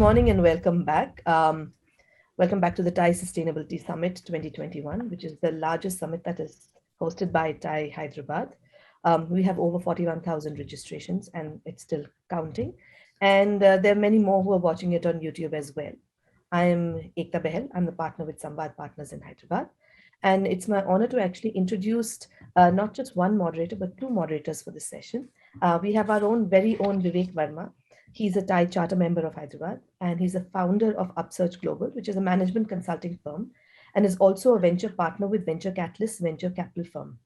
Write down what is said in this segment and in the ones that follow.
morning and welcome back. Welcome back to the TIE Sustainability Summit 2021, which is the largest summit that is hosted by TIE Hyderabad. We have over 41,000 registrations and it's still counting. And there are many more who are watching it on YouTube as well. I am Ekta Behel. I'm the partner with Samvad Partners in Hyderabad. And it's my honor to actually introduce not just one moderator, but two moderators for this session. We have our very own Vivek Verma. He's a TIE charter member of Hyderabad, and he's a founder of UpSurge Global, which is a management consulting firm, and is also a venture partner with Venture Catalyst venture capital firm.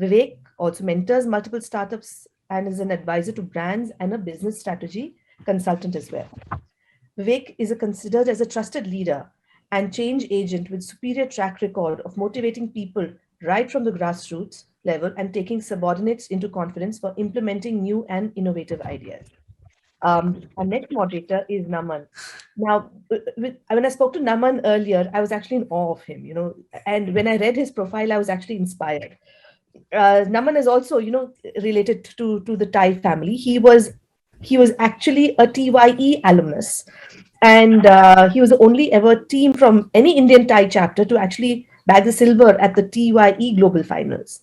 Vivek also mentors multiple startups and is an advisor to brands and a business strategy consultant as well. Vivek is considered as a trusted leader and change agent with superior track record of motivating people right from the grassroots level and taking subordinates into confidence for implementing new and innovative ideas. Our next moderator is Naman. Now, when I spoke to Naman earlier, I was actually in awe of him, and when I read his profile, I was actually inspired. Naman is also, related to the TIE family. He was actually a TYE alumnus, and he was the only ever team from any Indian TIE chapter to actually bag the silver at the TYE Global Finals.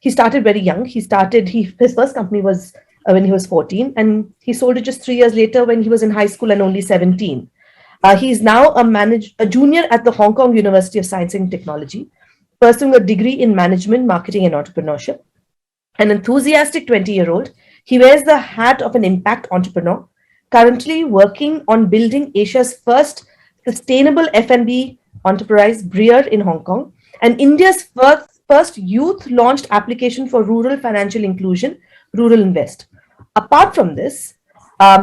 He started very young. His first company was when he was 14, and he sold it just 3 years later when he was in high school and only 17. He's now a junior at the Hong Kong University of Science and Technology, pursuing a degree in management, marketing, and entrepreneurship. An enthusiastic 20-year-old, he wears the hat of an impact entrepreneur, currently working on building Asia's first sustainable F&B enterprise, Breer, in Hong Kong, and India's first youth-launched application for rural financial inclusion, Rural Invest. Apart from this,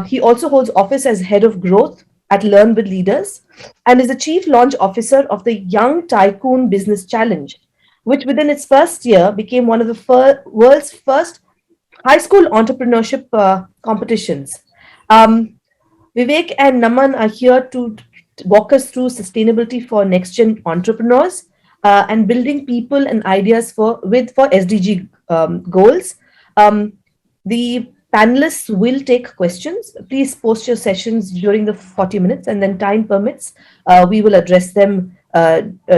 he also holds office as head of growth at Learn with Leaders and is the chief launch officer of the Young Tycoon Business Challenge, which within its first year became one of the world's first high school entrepreneurship competitions. Vivek and Naman are here to walk us through sustainability for next-gen entrepreneurs and building people and ideas for SDG goals. The panelists will take questions. Please post your sessions during the 40 minutes, and then time permits, we will address them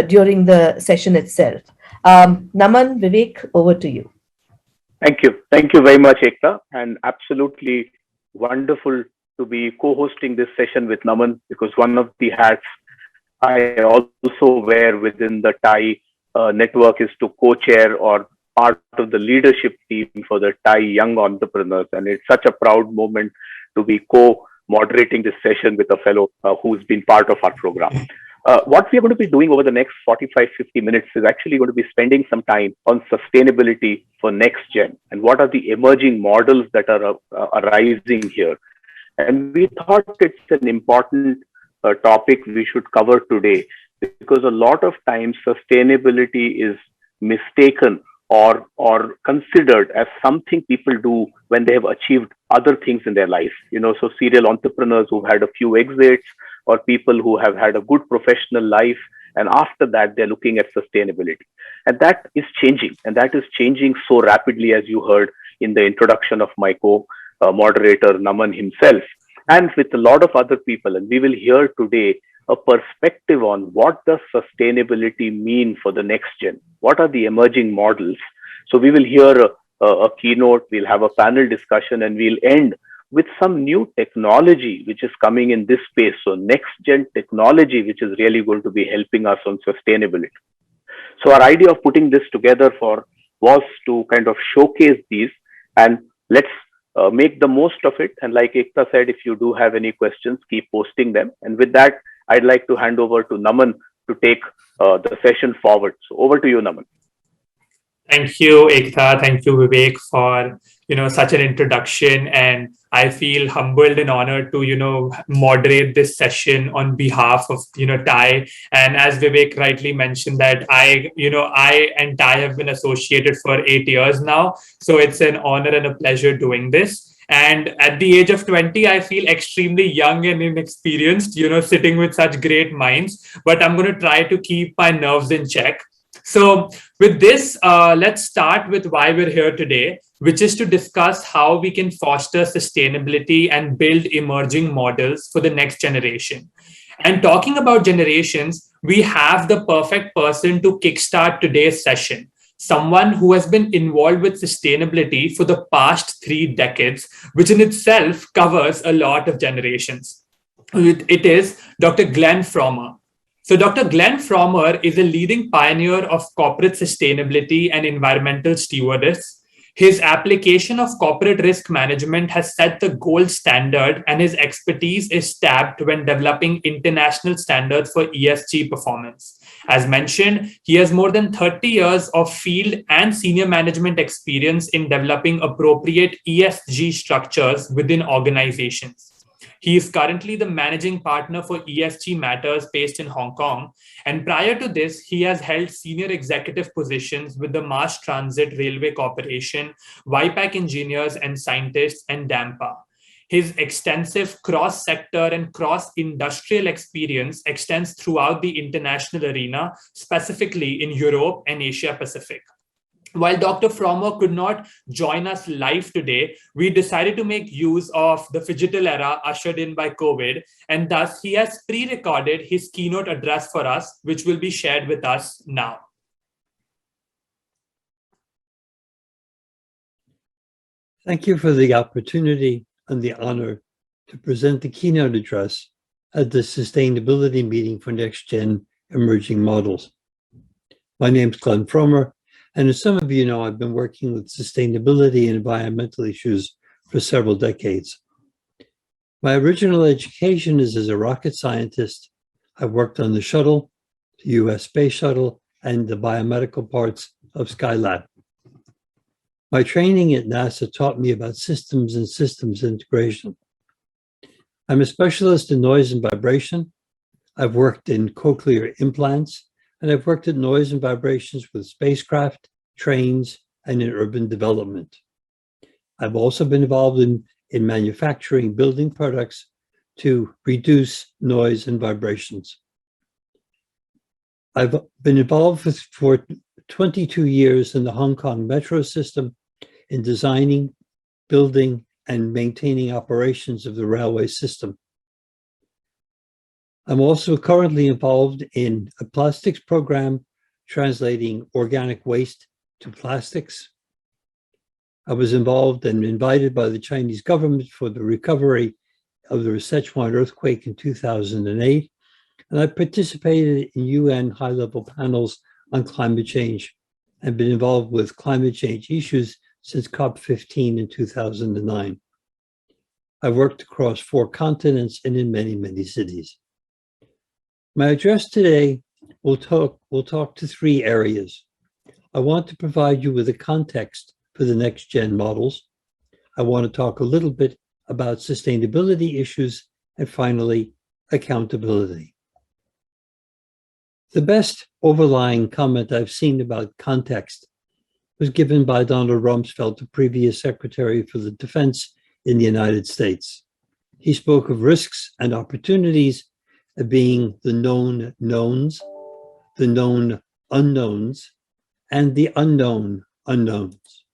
during the session itself. Naman, Vivek, over to you. Thank you. Thank you very much, Ekta, and absolutely wonderful to be co-hosting this session with Naman, because one of the hats I also wear within the TIE network is to co-chair or part of the leadership team for the TIE Young Entrepreneurs. And it's such a proud moment to be co-moderating this session with a fellow who's been part of our program. What we're going to be doing over the next 45-50 minutes is actually going to be spending some time on sustainability for next gen and what are the emerging models that are arising here. And we thought it's an important topic we should cover today, because a lot of times sustainability is mistaken or considered as something people do when they have achieved other things in their life. So serial entrepreneurs who've had a few exits, or people who have had a good professional life, and after that they're looking at sustainability. And that is changing, and that is changing so rapidly, as you heard in the introduction of my co-moderator Naman himself, and with a lot of other people. And we will hear today a perspective on what does sustainability mean for the next gen? What are the emerging models? So we will hear a keynote, we'll have a panel discussion, and we'll end with some new technology which is coming in this space. So next gen technology, which is really going to be helping us on sustainability. So our idea of putting this together was to kind of showcase these, and let's make the most of it. And like Ekta said, if you do have any questions, keep posting them. And with that, I'd like to hand over to Naman to take the session forward. So over to you, Naman. Thank you, Ekta. Thank you, Vivek, for such an introduction. And I feel humbled and honored to moderate this session on behalf of TIE. And as Vivek rightly mentioned, that I and TIE have been associated for 8 years now. So it's an honor and a pleasure doing this. And at the age of 20, I feel extremely young and inexperienced, sitting with such great minds. But I'm going to try to keep my nerves in check. So with this, let's start with why we're here today, which is to discuss how we can foster sustainability and build emerging models for the next generation. And talking about generations, we have the perfect person to kickstart today's session. Someone who has been involved with sustainability for the past 3 decades, which in itself covers a lot of generations. It is Dr. Glenn Frommer. So Dr. Glenn Frommer is a leading pioneer of corporate sustainability and environmental stewardship. His application of corporate risk management has set the gold standard, and his expertise is tapped when developing international standards for ESG performance. As mentioned, he has more than 30 years of field and senior management experience in developing appropriate ESG structures within organizations. He is currently the managing partner for ESG Matters based in Hong Kong. And prior to this, he has held senior executive positions with the Mass Transit Railway Corporation, YPAC Engineers and Scientists, and DAMPA. His extensive cross-sector and cross-industrial experience extends throughout the international arena, specifically in Europe and Asia Pacific. While Dr. Frommer could not join us live today, we decided to make use of the digital era ushered in by COVID, and thus he has pre-recorded his keynote address for us, which will be shared with us now. Thank you for the opportunity and the honor to present the keynote address at the Sustainability Meeting for Next Gen Emerging Models. My name is Glenn Frommer. And as some of you know, I've been working with sustainability and environmental issues for several decades. My original education is as a rocket scientist. I've worked on the shuttle, the US Space Shuttle, and the biomedical parts of Skylab. My training at NASA taught me about systems and systems integration. I'm a specialist in noise and vibration. I've worked in cochlear implants, and I've worked at noise and vibrations with spacecraft, trains, and in urban development. I've also been involved in manufacturing building products to reduce noise and vibrations. I've been involved for 22 years in the Hong Kong metro system in designing, building, and maintaining operations of the railway system. I'm also currently involved in a plastics program translating organic waste to plastics. I was involved and invited by the Chinese government for the recovery of the Sichuan earthquake in 2008, and I participated in UN high-level panels on climate change and been involved with climate change issues since COP15 in 2009. I've worked across 4 continents and in many, many cities. My address today will talk to 3 areas. I want to provide you with a context for the next gen models. I want to talk a little bit about sustainability issues, and finally, accountability. The best overlying comment I've seen about context was given by Donald Rumsfeld, the previous Secretary for the Defense in the United States. He spoke of risks and opportunities being the known knowns, the known unknowns, and the unknown unknowns.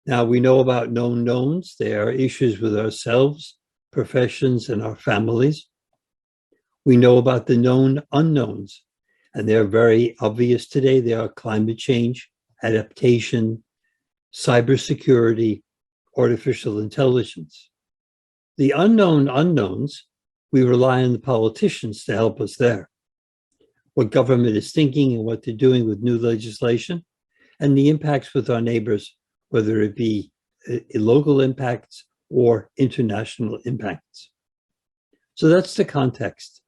Now we know about known knowns. There are issues with ourselves, professions, and our families. We know about the known unknowns, and they're very obvious today. They are climate change, adaptation, cybersecurity, artificial intelligence. The unknown unknowns, we rely on the politicians to help us there. What government is thinking and what they're doing with new legislation, and the impacts with our neighbors, whether it be local impacts or international impacts. So that's the context.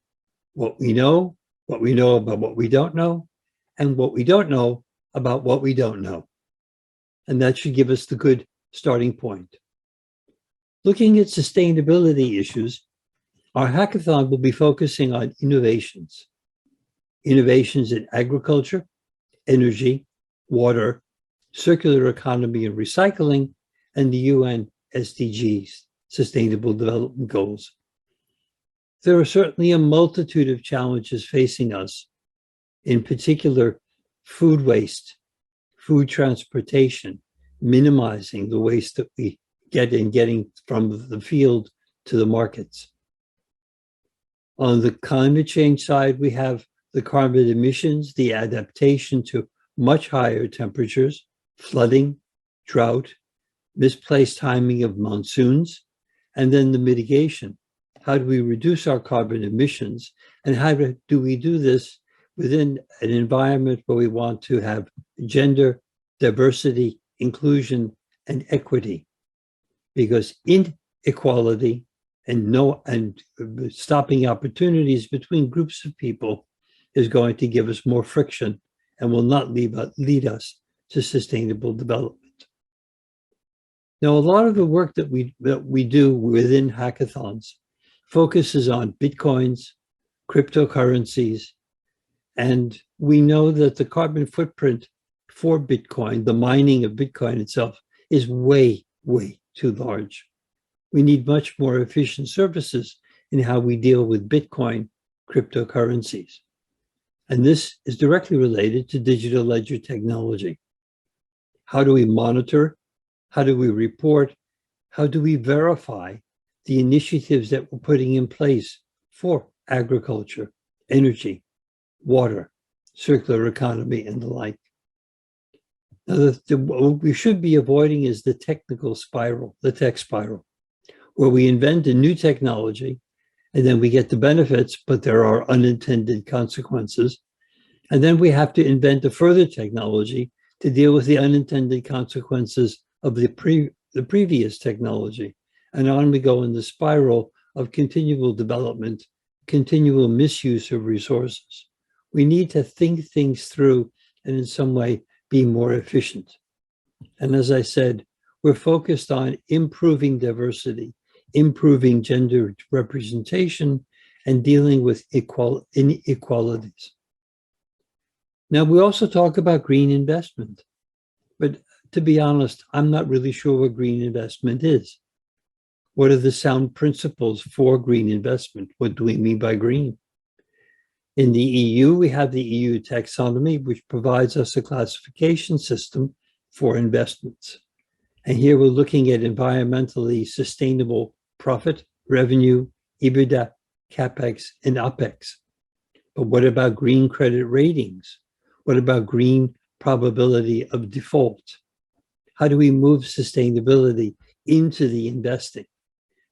What we know about what we don't know, and what we don't know about what we don't know. And that should give us the good starting point. Looking at sustainability issues, our hackathon will be focusing on innovations. Innovations in agriculture, energy, water, circular economy and recycling, and the UN SDGs, Sustainable Development Goals. There are certainly a multitude of challenges facing us, in particular, food waste, food transportation, minimizing the waste that we get in getting from the field to the markets. On the climate change side, we have the carbon emissions, the adaptation to much higher temperatures, flooding, drought, misplaced timing of monsoons, and then the mitigation. How do we reduce our carbon emissions? And how do we do this within an environment where we want to have gender, diversity, inclusion, and equity? Because inequality and stopping opportunities between groups of people is going to give us more friction and will not lead us to sustainable development. Now, a lot of the work that we do within hackathons focuses on Bitcoins, cryptocurrencies, and we know that the carbon footprint for Bitcoin, the mining of Bitcoin itself, is way, way too large. We need much more efficient services in how we deal with Bitcoin cryptocurrencies. And this is directly related to digital ledger technology. How do we monitor? How do we report? How do we verify the initiatives that we're putting in place for agriculture, energy, water, circular economy, and the like? Now, what we should be avoiding is the technical spiral, the tech spiral, where we invent a new technology and then we get the benefits, but there are unintended consequences. And then we have to invent a further technology to deal with the unintended consequences of the previous technology. And on we go in the spiral of continual development, continual misuse of resources. We need to think things through and in some way be more efficient. And as I said, we're focused on improving diversity, improving gender representation, and dealing with inequalities. Now, we also talk about green investment, but to be honest, I'm not really sure what green investment is. What are the sound principles for green investment? What do we mean by green? In the EU, we have the EU taxonomy, which provides us a classification system for investments. And here we're looking at environmentally sustainable profit, revenue, EBITDA, CapEx, and OpEx. But what about green credit ratings? What about green probability of default? How do we move sustainability into the investing?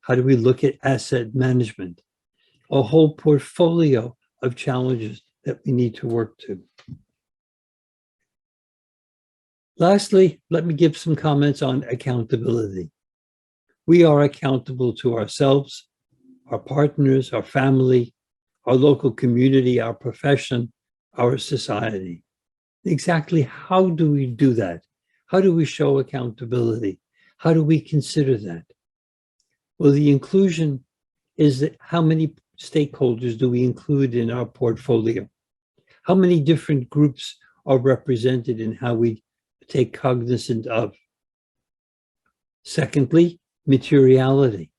How do we look at asset management? A whole portfolio of challenges that we need to work to. Lastly, let me give some comments on accountability. We are accountable to ourselves, our partners, our family, our local community, our profession, our society. Exactly how do we do that? How do we show accountability? How do we consider that? Well, the inclusion is that how many stakeholders do we include in our portfolio? How many different groups are represented in how we take cognizance of? Secondly, materiality.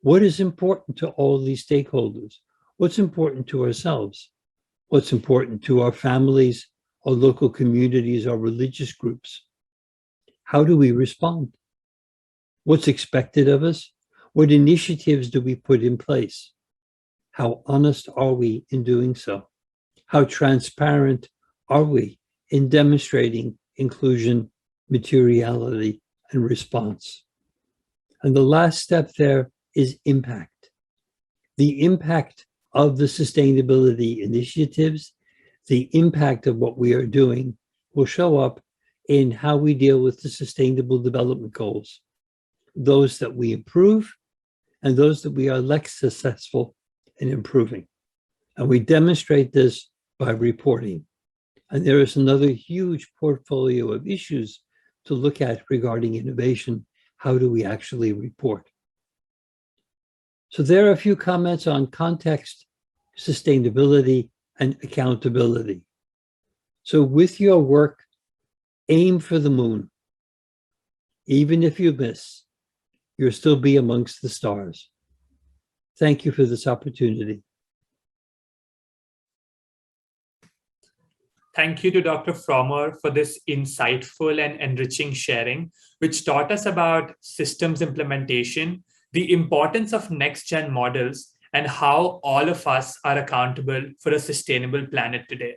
What is important to all these stakeholders? What's important to ourselves? What's important to our families, our local communities, our religious groups? How do we respond? What's expected of us? What initiatives do we put in place? How honest are we in doing so? How transparent are we in demonstrating inclusion, materiality, and response? And the last step there is impact. The impact of the sustainability initiatives, the impact of what we are doing will show up in how we deal with the Sustainable Development Goals, those that we improve and those that we are less successful in improving. And we demonstrate this by reporting. And there is another huge portfolio of issues to look at regarding innovation. How do we actually report? So there are a few comments on context, sustainability, and accountability. So with your work, aim for the moon. Even if you miss, you'll still be amongst the stars. Thank you for this opportunity. thank you to Dr. Frommer for this insightful and enriching sharing, which taught us about systems implementation, the importance of next-gen models, and how all of us are accountable for a sustainable planet today.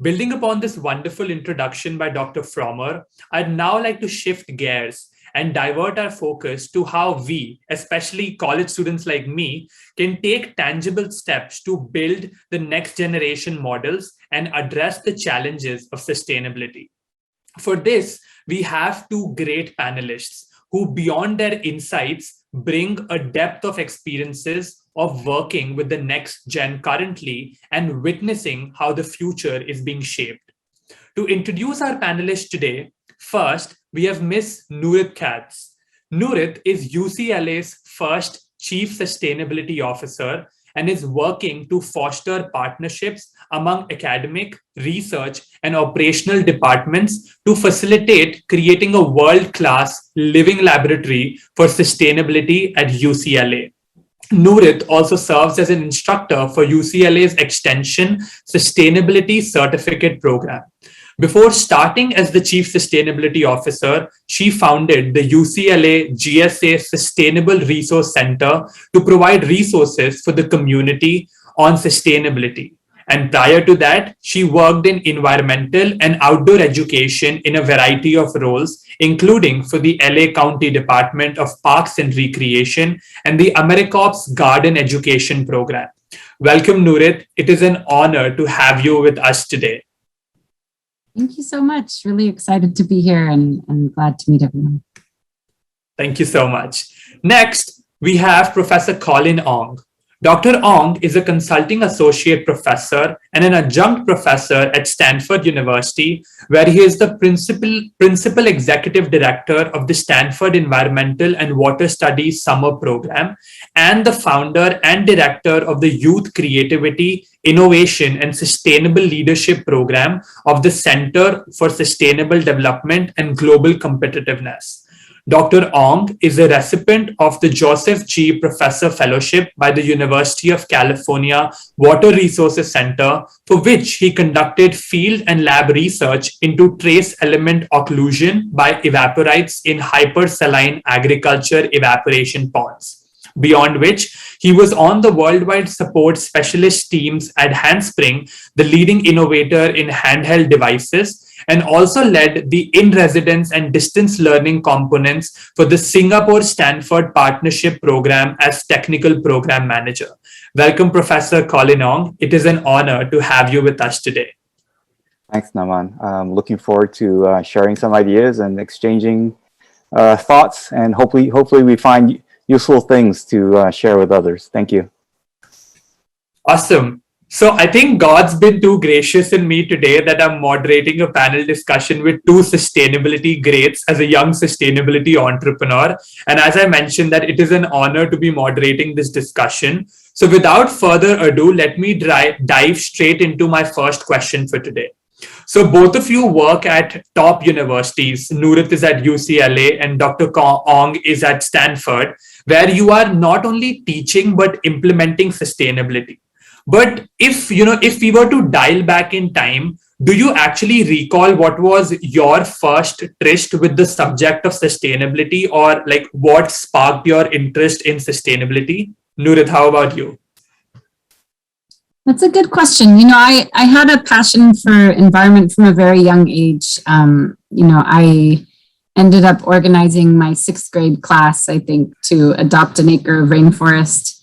Building upon this wonderful introduction by Dr. Frommer, I'd now like to shift gears and divert our focus to how we, especially college students like me, can take tangible steps to build the next generation models and address the challenges of sustainability. For this, we have two great panelists who, beyond their insights, bring a depth of experiences of working with the next gen currently and witnessing how the future is being shaped. To introduce our panelists today, first, we have Ms. Nurit Katz. Nurit is UCLA's first Chief Sustainability Officer and is working to foster partnerships among academic, research, and operational departments to facilitate creating a world-class living laboratory for sustainability at UCLA. Nurit also serves as an instructor for UCLA's Extension Sustainability Certificate Program. Before starting as the Chief Sustainability Officer, she founded the UCLA GSA Sustainable Resource Center to provide resources for the community on sustainability. And prior to that, she worked in environmental and outdoor education in a variety of roles, including for the LA County Department of Parks and Recreation and the AmeriCorps Garden Education Program. Welcome, Nurit. It is an honor to have you with us today. Thank you so much. Really excited to be here and glad to meet everyone. Thank you so much. Next, we have Professor Colin Ong. Dr. Ong is a consulting associate professor and an adjunct professor at Stanford University, where he is the principal executive director of the Stanford Environmental and Water Studies Summer Program and the founder and director of the Youth Creativity, Innovation, and Sustainable Leadership Program of the Center for Sustainable Development and Global Competitiveness. Dr. Ong is a recipient of the Joseph G. Professor Fellowship by the University of California Water Resources Center, for which he conducted field and lab research into trace element occlusion by evaporites in hypersaline agriculture evaporation ponds. Beyond which, he was on the worldwide support specialist teams at Handspring, the leading innovator in handheld devices, and also led the in-residence and distance learning components for the Singapore-Stanford Partnership Program as Technical Program Manager. Welcome, Professor Colin Ong. It is an honor to have you with us today. Thanks, Naman. I'm looking forward to sharing some ideas and exchanging thoughts, and hopefully we find useful things to share with others. Thank you. Awesome. So I think God's been too gracious in me today that I'm moderating a panel discussion with two sustainability greats as a young sustainability entrepreneur. And as I mentioned, that it is an honor to be moderating this discussion. So without further ado, let me dive straight into my first question for today. So both of you work at top universities. Nurit is at UCLA and Dr. Ong is at Stanford, where you are not only teaching but implementing sustainability. But if we were to dial back in time, do you actually recall what was your first tryst with the subject of sustainability, or like what sparked your interest in sustainability? Nurit, how about you? That's a good question. I had a passion for environment from a very young age. I ended up organizing my 6th grade class, I think, to adopt an acre of rainforest.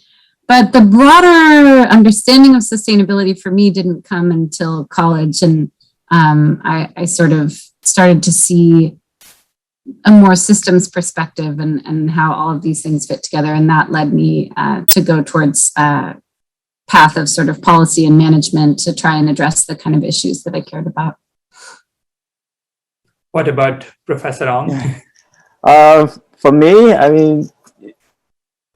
But the broader understanding of sustainability for me didn't come until college. And I sort of started to see a more systems perspective and how all of these things fit together. And that led me to go towards a path of sort of policy and management to try and address the kind of issues that I cared about. What about Professor Ong? For me,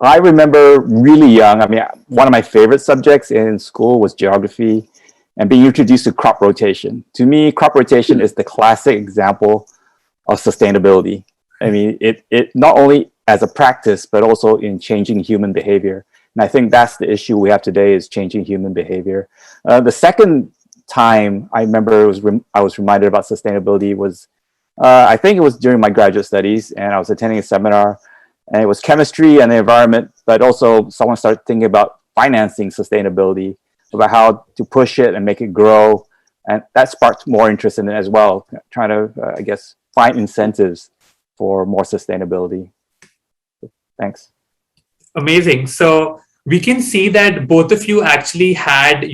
I remember really young, one of my favorite subjects in school was geography and being introduced to crop rotation. To me, crop rotation is the classic example of sustainability. It not only as a practice, but also in changing human behavior. And I think that's the issue we have today, is changing human behavior. The second time I remember I was reminded about sustainability was, I think it was during my graduate studies, and I was attending a seminar, and it was chemistry and the environment, but also someone started thinking about financing sustainability, about how to push it and make it grow. And that sparked more interest in it as well, trying to, I guess, find incentives for more sustainability. Thanks. Amazing. So we can see that both of you actually had,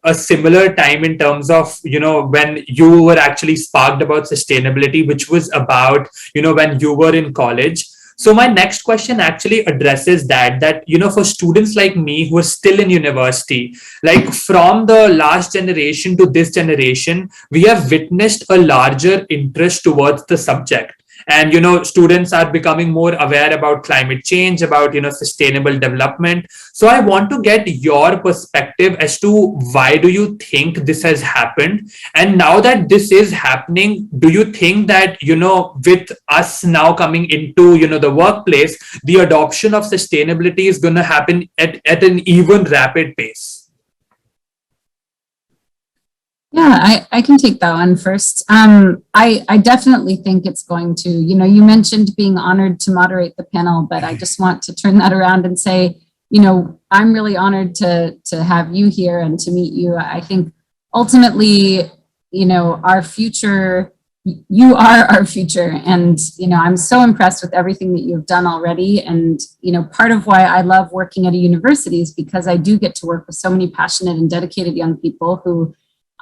a similar time in terms of, when you were actually sparked about sustainability, which was about, when you were in college. So my next question actually addresses that, for students like me who are still in university, like from the last generation to this generation, we have witnessed a larger interest towards the subject. And, students are becoming more aware about climate change, about, sustainable development. So I want to get your perspective as to why do you think this has happened? And now that this is happening, do you think that, with us now coming into, the workplace, the adoption of sustainability is going to happen at an even rapid pace? Yeah, I can take that one first. I definitely think it's going to, you mentioned being honored to moderate the panel, but I just want to turn that around and say, I'm really honored to have you here and to meet you. I think ultimately, our future, you are our future. And, I'm so impressed with everything that you've done already. And, part of why I love working at a university is because I do get to work with so many passionate and dedicated young people who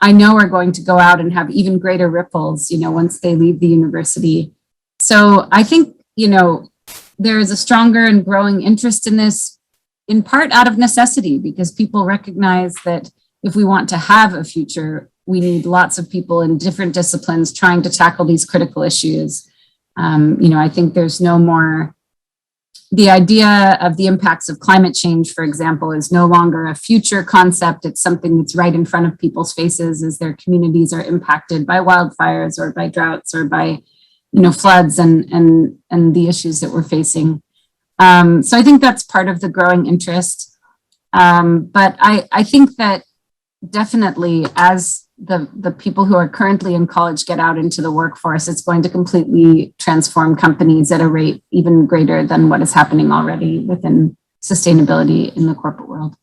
I know are going to go out and have even greater ripples, once they leave the university. So I think, there is a stronger and growing interest in this, in part out of necessity, because people recognize that if we want to have a future, we need lots of people in different disciplines trying to tackle these critical issues. I think there's no more, the idea of the impacts of climate change, for example, is no longer a future concept. It's something that's right in front of people's faces as their communities are impacted by wildfires or by droughts or by, floods and the issues that we're facing. So I think that's part of the growing interest. But I think that definitely as the people who are currently in college get out into the workforce, it's going to completely transform companies at a rate even greater than what is happening already within sustainability in the corporate world.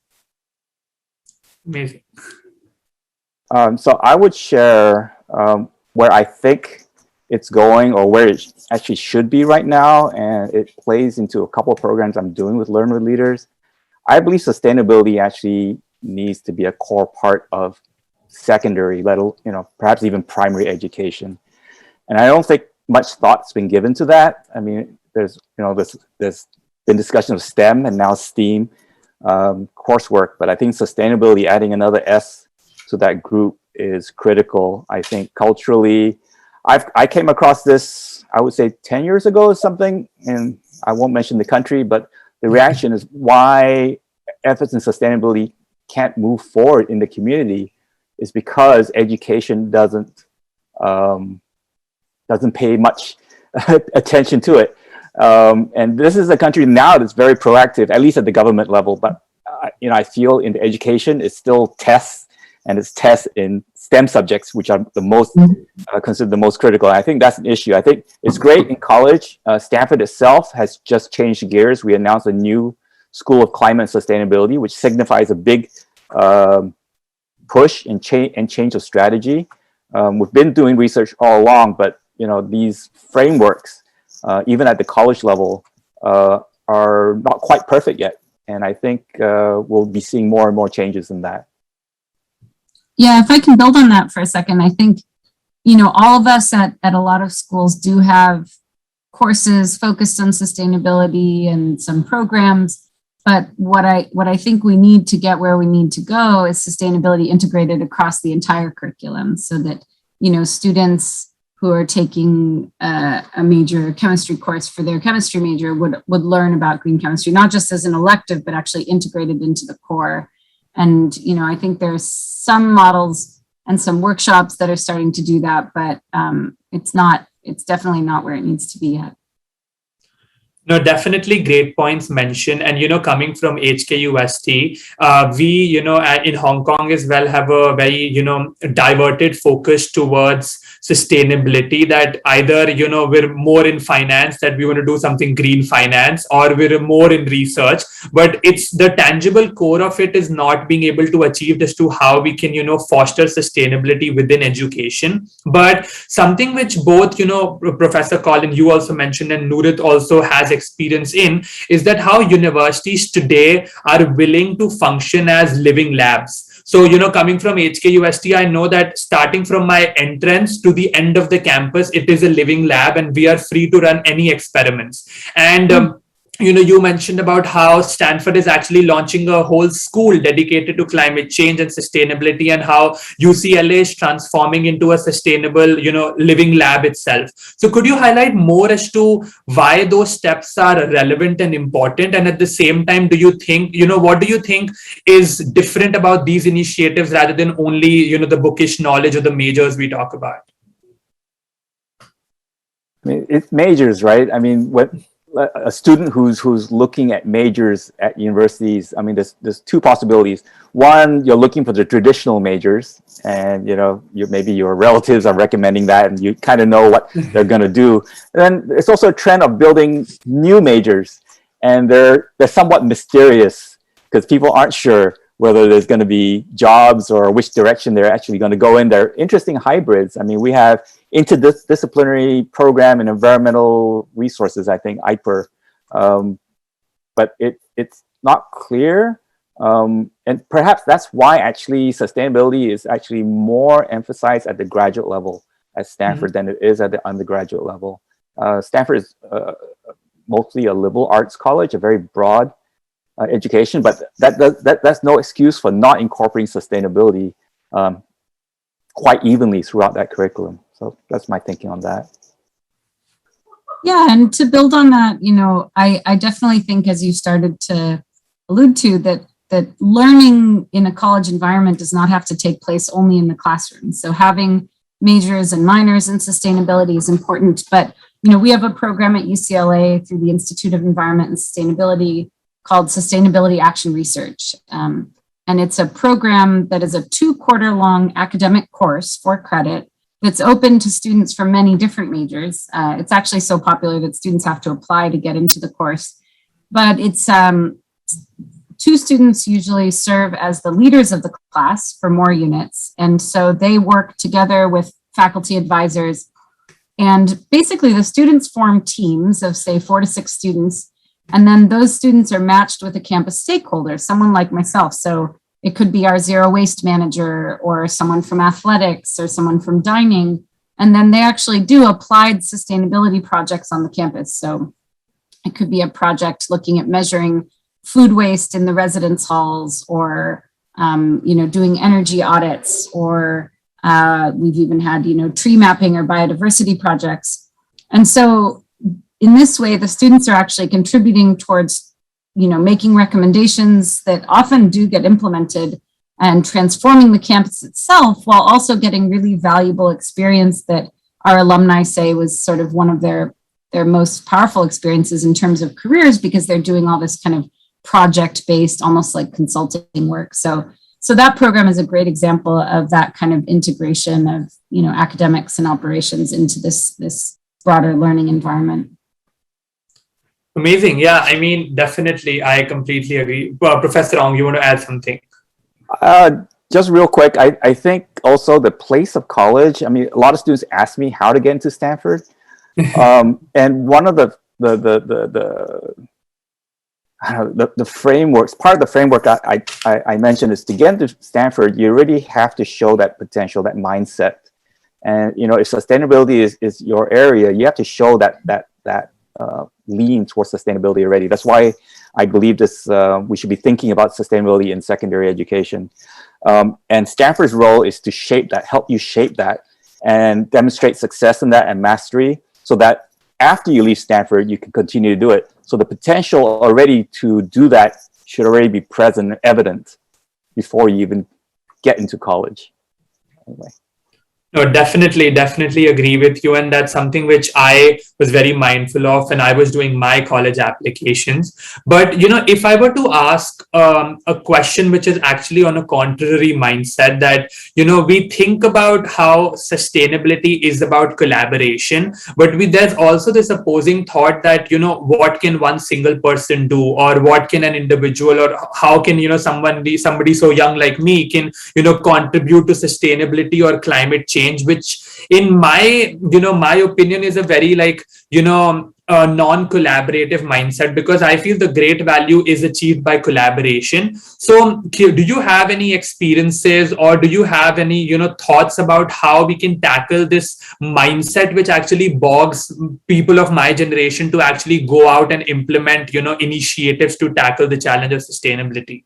Amazing. So I would share where I think it's going, or where it actually should be right now, and it plays into a couple of programs I'm doing with Learn with Leaders. I believe sustainability actually needs to be a core part of secondary, perhaps even primary education. And I don't think much thought's been given to that. I mean, there's been discussion of STEM and now STEAM coursework, but I think sustainability, adding another S to that group is critical. I think culturally, I came across this, I would say 10 years ago or something, and I won't mention the country, but the reaction is why efforts in sustainability can't move forward in the community is because education doesn't pay much attention to it. And this is a country now that's very proactive, at least at the government level. But I feel in the education, it's still tests, and it's tests in STEM subjects, which are the most considered the most critical. And I think that's an issue. I think it's great in college. Stanford itself has just changed gears. We announced a new School of Climate and Sustainability, which signifies a big push and change of strategy. We've been doing research all along, but these frameworks, even at the college level, are not quite perfect yet. And I think we'll be seeing more and more changes in that. Yeah, if I can build on that for a second, I think, all of us at a lot of schools do have courses focused on sustainability and some programs. But what I think we need to get where we need to go is sustainability integrated across the entire curriculum, so that, students who are taking a major chemistry course for their chemistry major would learn about green chemistry, not just as an elective, but actually integrated into the core. And, I think there's some models and some workshops that are starting to do that, but it's definitely not where it needs to be yet. No, definitely great points mentioned. And, coming from HKUST, we, in Hong Kong as well have a very, diverted focus towards sustainability, that either, we're more in finance, that we want to do something green finance, or we're more in research. But it's the tangible core of it is not being able to achieve as to how we can, foster sustainability within education. But something which both, Professor Colin, you also mentioned, and Nurit also has experience in, is that how universities today are willing to function as living labs. So, coming from HKUST, I know that starting from my entrance to the end of the campus, it is a living lab and we are free to run any experiments. And you mentioned about how Stanford is actually launching a whole school dedicated to climate change and sustainability, and how UCLA is transforming into a sustainable, living lab itself. So could you highlight more as to why those steps are relevant and important? And at the same time, do you think, what do you think is different about these initiatives rather than only, the bookish knowledge of the majors we talk about? I mean, it's majors, right? I mean, what a student who's looking at majors at universities, I mean, there's two possibilities. One, you're looking for the traditional majors, and maybe your relatives are recommending that, and you kind of know what they're going to do. And then it's also a trend of building new majors, and they're somewhat mysterious because people aren't sure whether there's going to be jobs or which direction they're actually going to go in. They're interesting hybrids. I mean, we have interdisciplinary program in environmental resources, I think, IPER, but it's not clear. And perhaps that's why actually sustainability is actually more emphasized at the graduate level at Stanford than it is at the undergraduate level. Stanford is mostly a liberal arts college, a very broad education, but that's no excuse for not incorporating sustainability quite evenly throughout that curriculum. So that's my thinking on that. Yeah, and to build on that, I definitely think, as you started to allude to, that learning in a college environment does not have to take place only in the classroom. So having majors and minors in sustainability is important. But we have a program at UCLA through the Institute of Environment and Sustainability called Sustainability Action Research. And it's a program that is a 2-quarter-long academic course for credit that's open to students from many different majors. It's actually so popular that students have to apply to get into the course. But it's 2 students usually serve as the leaders of the class for more units. And so they work together with faculty advisors. And basically the students form teams of, say, 4 to 6 students. And then those students are matched with a campus stakeholder, someone like myself. So it could be our zero waste manager, or someone from athletics, or someone from dining. And then they actually do applied sustainability projects on the campus. So it could be a project looking at measuring food waste in the residence halls, or doing energy audits, or we've even had tree mapping or biodiversity projects. And so in this way, the students are actually contributing towards, making recommendations that often do get implemented and transforming the campus itself, while also getting really valuable experience that our alumni say was sort of one of their most powerful experiences in terms of careers, because they're doing all this kind of project-based, almost like consulting work. So that program is a great example of that kind of integration of, academics and operations into this broader learning environment. Amazing. Yeah, I mean, definitely, I completely agree. Well, Professor Ong, you want to add something? Just real quick, I think also the place of college, I mean, a lot of students ask me how to get into Stanford. And one of the frameworks, part of the framework I mentioned is to get into Stanford, you really have to show that potential, that mindset. And, if sustainability is your area, you have to show that lean towards sustainability already. That's why I believe we should be thinking about sustainability in secondary education. And Stanford's role is to help you shape that and demonstrate success in that and mastery, so that after you leave Stanford, you can continue to do it. So the potential already to do that should already be present and evident before you even get into college. Anyway. No, definitely agree with you. And that's something which I was very mindful of when I was doing my college applications. But, if I were to ask a question which is actually on a contrary mindset, that, we think about how sustainability is about collaboration, but there's also this opposing thought that, what can one single person do, or what can an individual, or how can, somebody so young like me can, contribute to sustainability or climate change, which in my opinion is a very non-collaborative mindset, because I feel the great value is achieved by collaboration. So do you have any experiences, or do you have any thoughts about how we can tackle this mindset which actually bogs people of my generation to actually go out and implement initiatives to tackle the challenge of sustainability?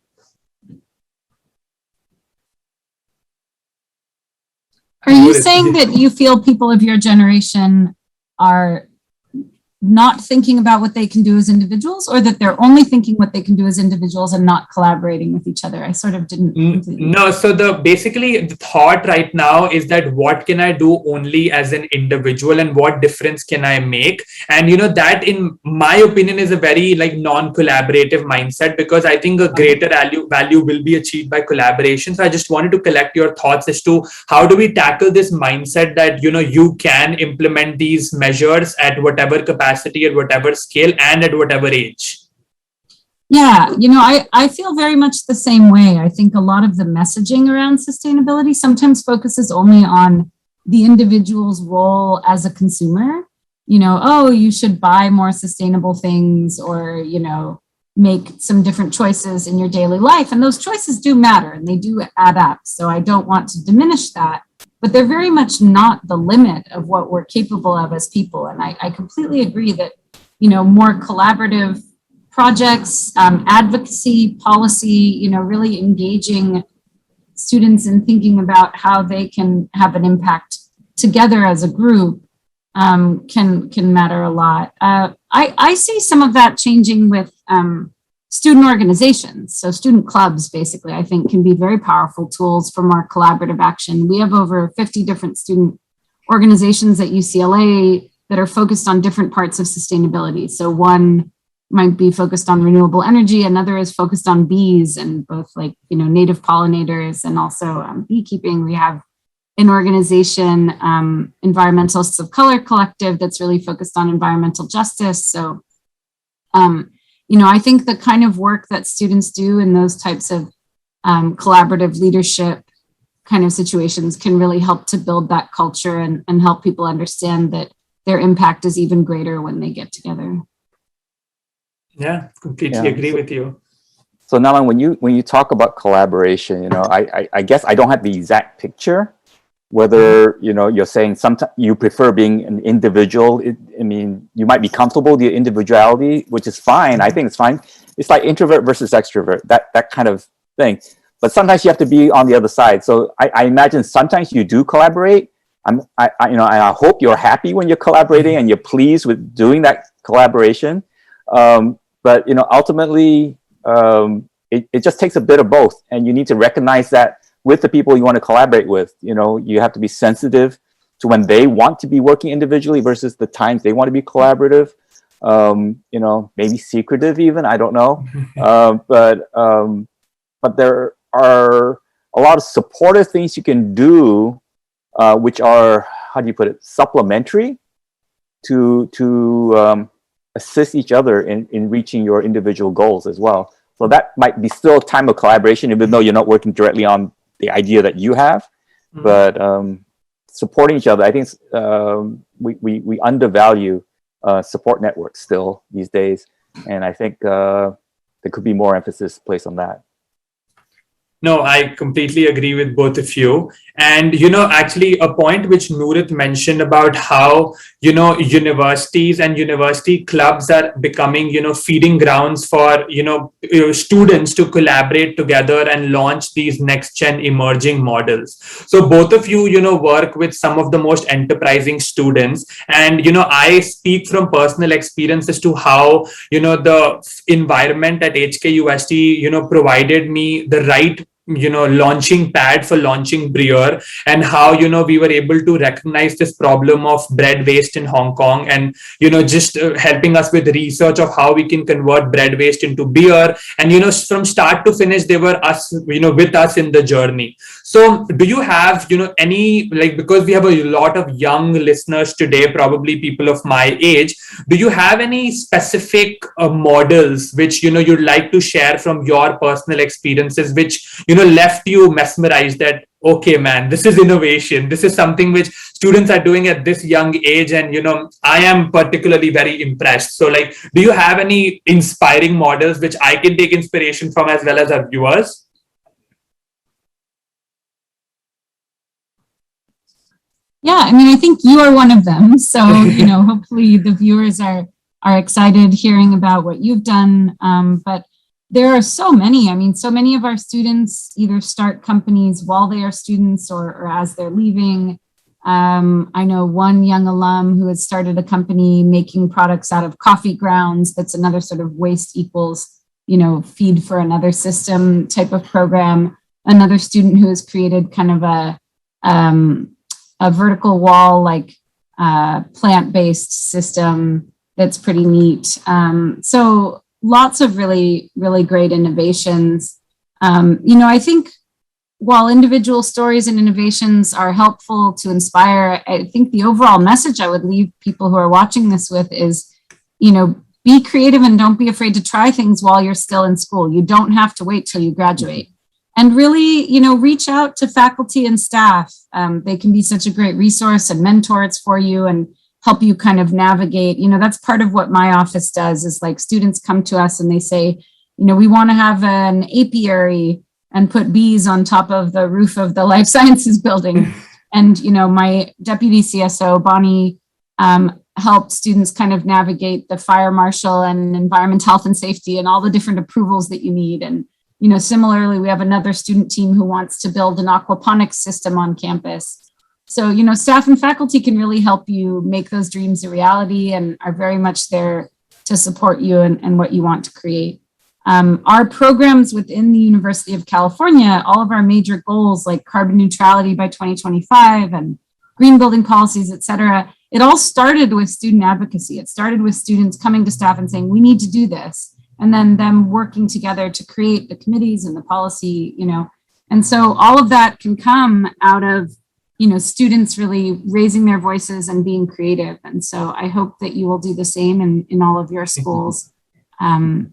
Are you saying that you feel people of your generation are not thinking about what they can do as individuals, or that they're only thinking what they can do as individuals and not collaborating with each other? I sort of didn't completely. No, so basically the thought right now is that what can I do only as an individual, and what difference can I make? And that in my opinion is a very non-collaborative mindset, because I think a greater value will be achieved by collaboration. So I just wanted to collect your thoughts as to how do we tackle this mindset that you can implement these measures at whatever capacity, at whatever scale, and at whatever age. Yeah, I feel very much the same way. I think a lot of the messaging around sustainability sometimes focuses only on the individual's role as a consumer. You should buy more sustainable things, or, make some different choices in your daily life. And those choices do matter, and they do add up. So I don't want to diminish that, but they're very much not the limit of what we're capable of as people. And I completely agree that, more collaborative projects, advocacy, policy, really engaging students in thinking about how they can have an impact together as a group can matter a lot. I see some of that changing with student organizations. So student clubs, basically, I think can be very powerful tools for more collaborative action. We have over 50 different student organizations at UCLA that are focused on different parts of sustainability. So one might be focused on renewable energy, another is focused on bees, and both native pollinators and also beekeeping. We have an organization, Environmentalists of Color Collective, that's really focused on environmental justice. So, I think the kind of work that students do in those types of collaborative leadership kind of situations can really help to build that culture and help people understand that their impact is even greater when they get together. Yeah, completely agree with you. So Naman, when you talk about collaboration, I guess I don't have the exact picture. Whether you're saying sometimes you prefer being an individual. You might be comfortable with your individuality, which is fine. I think it's fine. It's like introvert versus extrovert, that kind of thing. But sometimes you have to be on the other side. So I imagine sometimes you do collaborate. I hope you're happy when you're collaborating and you're pleased with doing that collaboration. But ultimately, it just takes a bit of both, and you need to recognize that with the people you want to collaborate with. You have to be sensitive to when they want to be working individually versus the times they want to be collaborative. Maybe secretive even, I don't know. But there are a lot of supportive things you can do, which are, how do you put it, supplementary to assist each other in reaching your individual goals as well. So that might be still a time of collaboration, even though you're not working directly on the idea that you have. But supporting each other, I think we undervalue support networks still these days. And I think there could be more emphasis placed on that. No, I completely agree with both of you. And, actually a point which Nurit mentioned about how, universities and university clubs are becoming, feeding grounds for, students to collaborate together and launch these next gen emerging models. So both of you, work with some of the most enterprising students. And, I speak from personal experience as to how, the environment at HKUST, provided me the right launching pad for launching Breer, and how we were able to recognize this problem of bread waste in Hong Kong, and just helping us with research of how we can convert bread waste into beer, and from start to finish they were us with us in the journey. So do you have any, like, because we have a lot of young listeners today, probably people of my age, do you have any specific models which you'd like to share from your personal experiences, which left you mesmerized that, okay, man, this is innovation, this is something which students are doing at this young age, and I am particularly very impressed? So, like, do you have any inspiring models which I can take inspiration from, as well as our viewers? Yeah, I mean, I think you are one of them. So, hopefully the viewers are excited hearing about what you've done. But there are so many. I mean, so many of our students either start companies while they are students or as they're leaving. I know one young alum who has started a company making products out of coffee grounds. That's another sort of waste equals, feed for another system type of program. Another student who has created kind of a vertical wall, like plant-based system that's pretty neat. So lots of really, really great innovations. I think while individual stories and innovations are helpful to inspire, I think the overall message I would leave people who are watching this with is, be creative and don't be afraid to try things while you're still in school. You don't have to wait till you graduate. And really, reach out to faculty and staff. They can be such a great resource and mentors for you and help you kind of navigate. That's part of what my office does, is like students come to us and they say, we want to have an apiary and put bees on top of the roof of the life sciences building. And, my deputy CSO, Bonnie, helped students kind of navigate the fire marshal and environment, health and safety, and all the different approvals that you need. And similarly, we have another student team who wants to build an aquaponics system on campus. So, staff and faculty can really help you make those dreams a reality and are very much there to support you and what you want to create. Our programs within the University of California, all of our major goals like carbon neutrality by 2025 and green building policies, et cetera, it all started with student advocacy. It started with students coming to staff and saying, we need to do this. And then them working together to create the committees and the policy, And so all of that can come out of, students really raising their voices and being creative. And so I hope that you will do the same in all of your schools, and,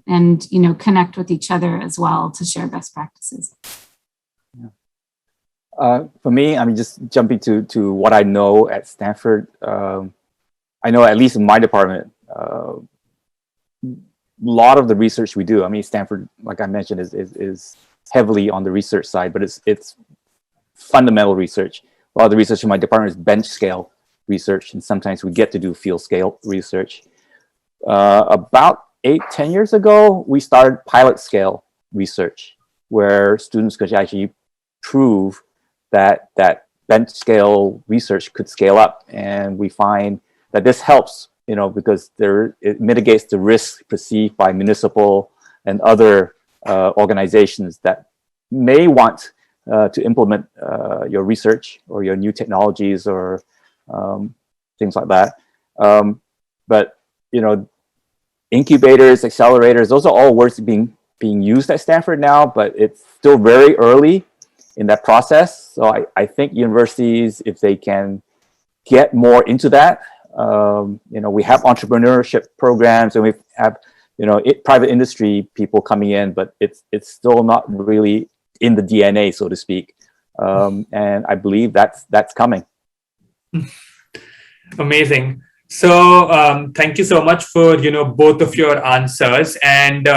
connect with each other as well to share best practices. For me, just jumping to what I know at Stanford. I know, at least in my department, a lot of the research we do, Stanford, like I mentioned, is heavily on the research side, but it's fundamental research. A lot of the research in my department is bench scale research, and sometimes we get to do field scale research. About 8-10 years ago, we started pilot scale research, where students could actually prove that bench scale research could scale up. And we find that this helps, because it mitigates the risk perceived by municipal and other organizations that may want to implement your research or your new technologies or things like that. But incubators, accelerators, those are all words being used at Stanford now, but it's still very early in that process. So I think universities, if they can get more into that, we have entrepreneurship programs and we have, private industry people coming in, but it's still not really in the DNA, so to speak. And I believe that's coming. Amazing. So thank you so much for, both of your answers. And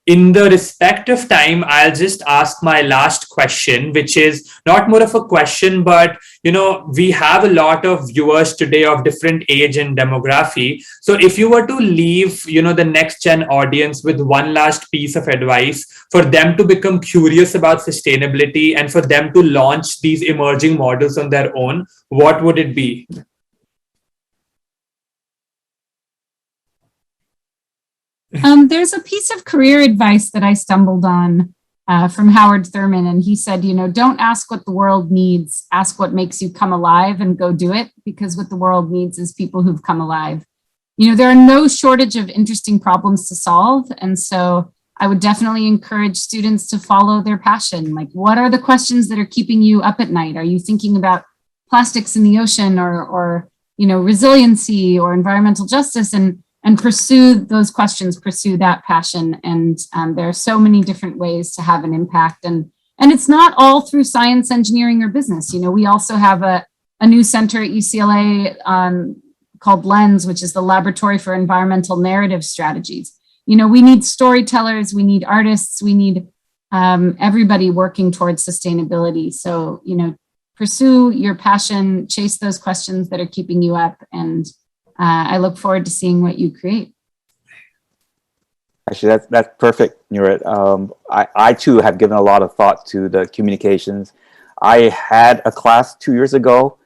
in the respect of time, I'll just ask my last question, which is not more of a question, but, we have a lot of viewers today of different age and demography. So if you were to leave, the next gen audience with one last piece of advice for them to become curious about sustainability and for them to launch these emerging models on their own, what would it be? There's a piece of career advice that I stumbled on from Howard Thurman. And he said, don't ask what the world needs, ask what makes you come alive and go do it, because what the world needs is people who've come alive. There are no shortage of interesting problems to solve. And so I would definitely encourage students to follow their passion. Like, what are the questions that are keeping you up at night? Are you thinking about plastics in the ocean or resiliency or environmental justice? And pursue those questions, pursue that passion. And there are so many different ways to have an impact. And it's not all through science, engineering, or business. We also have a new center at UCLA called LENS, which is the Laboratory for Environmental Narrative Strategies. We need storytellers, we need artists, we need everybody working towards sustainability. So, pursue your passion, chase those questions that are keeping you up, and I look forward to seeing what you create. Actually, that's perfect, Nurit. I too have given a lot of thought to the communications. I had a class 2 years ago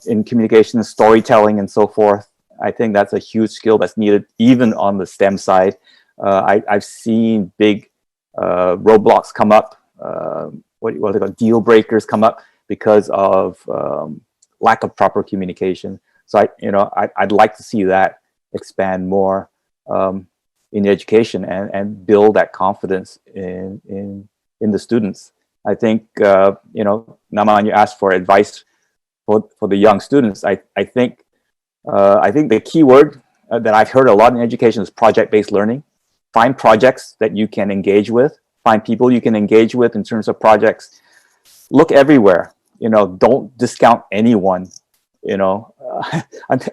in communications, storytelling, and so forth. I think that's a huge skill that's needed even on the STEM side. I've seen big roadblocks come up, what are they called, deal breakers come up because of lack of proper communication. So I'd like to see that expand more in education and build that confidence in the students. I think Naman, you asked for advice for the young students. I think the key word that I've heard a lot in education is project-based learning. Find projects that you can engage with. Find people you can engage with in terms of projects. Look everywhere. Don't discount anyone.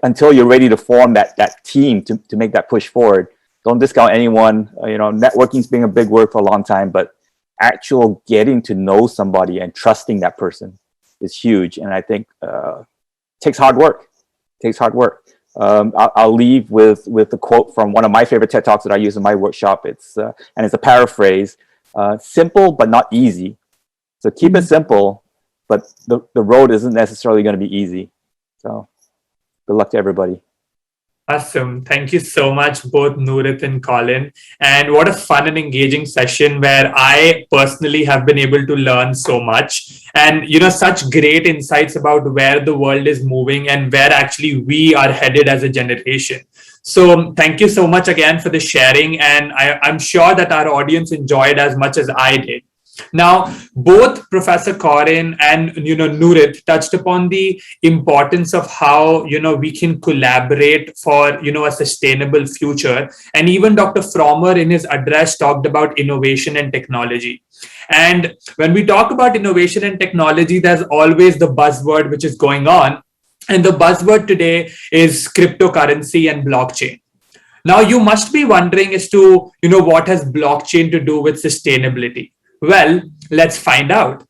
Until you're ready to form that team to make that push forward. Don't discount anyone. Networking's been a big word for a long time, but actual getting to know somebody and trusting that person is huge. And I think takes hard work. I'll leave with a quote from one of my favorite TED Talks that I use in my workshop. It's a paraphrase: simple but not easy. So keep it simple, but the road isn't necessarily going to be easy. So good luck to everybody. Awesome. Thank you so much, both Nurit and Colin. And what a fun and engaging session where I personally have been able to learn so much and, such great insights about where the world is moving and where actually we are headed as a generation. So thank you so much again for the sharing. And I'm sure that our audience enjoyed as much as I did. Now, both Professor Colin and Nurit touched upon the importance of how we can collaborate for a sustainable future, and even Dr. Frommer in his address talked about innovation and technology. And when we talk about innovation and technology, there's always the buzzword which is going on, and the buzzword today is cryptocurrency and blockchain. Now, you must be wondering as to what has blockchain to do with sustainability. Well, let's find out.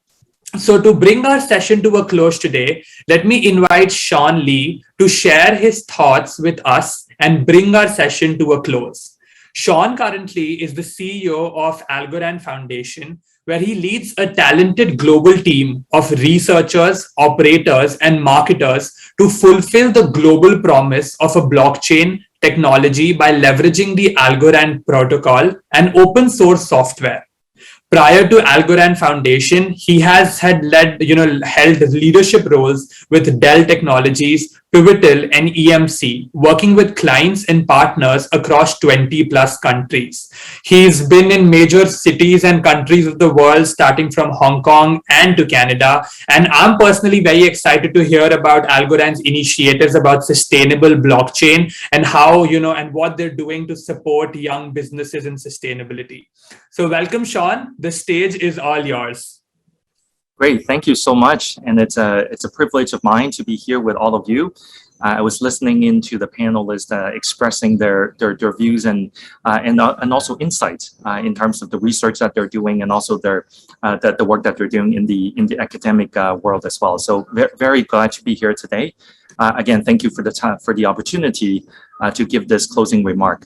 So to bring our session to a close today, let me invite Sean Lee to share his thoughts with us and bring our session to a close. Sean currently is the CEO of Algorand Foundation, where he leads a talented global team of researchers, operators, and marketers to fulfill the global promise of a blockchain technology by leveraging the Algorand protocol and open source software. Prior to Algorand Foundation, he has held leadership roles with Dell Technologies, Pivotal, and EMC, working with clients and partners across 20 plus countries. He's been in major cities and countries of the world, starting from Hong Kong and to Canada. And I'm personally very excited to hear about Algorand's initiatives about sustainable blockchain and how, and what they're doing to support young businesses in sustainability. So welcome, Sean. The stage is all yours. Great, thank you so much, and it's a privilege of mine to be here with all of you. I was listening into the panelists expressing their views and also insights in terms of the research that they're doing and also the work that they're doing in the academic world as well. So very glad to be here today. Again, thank you for the opportunity to give this closing remark.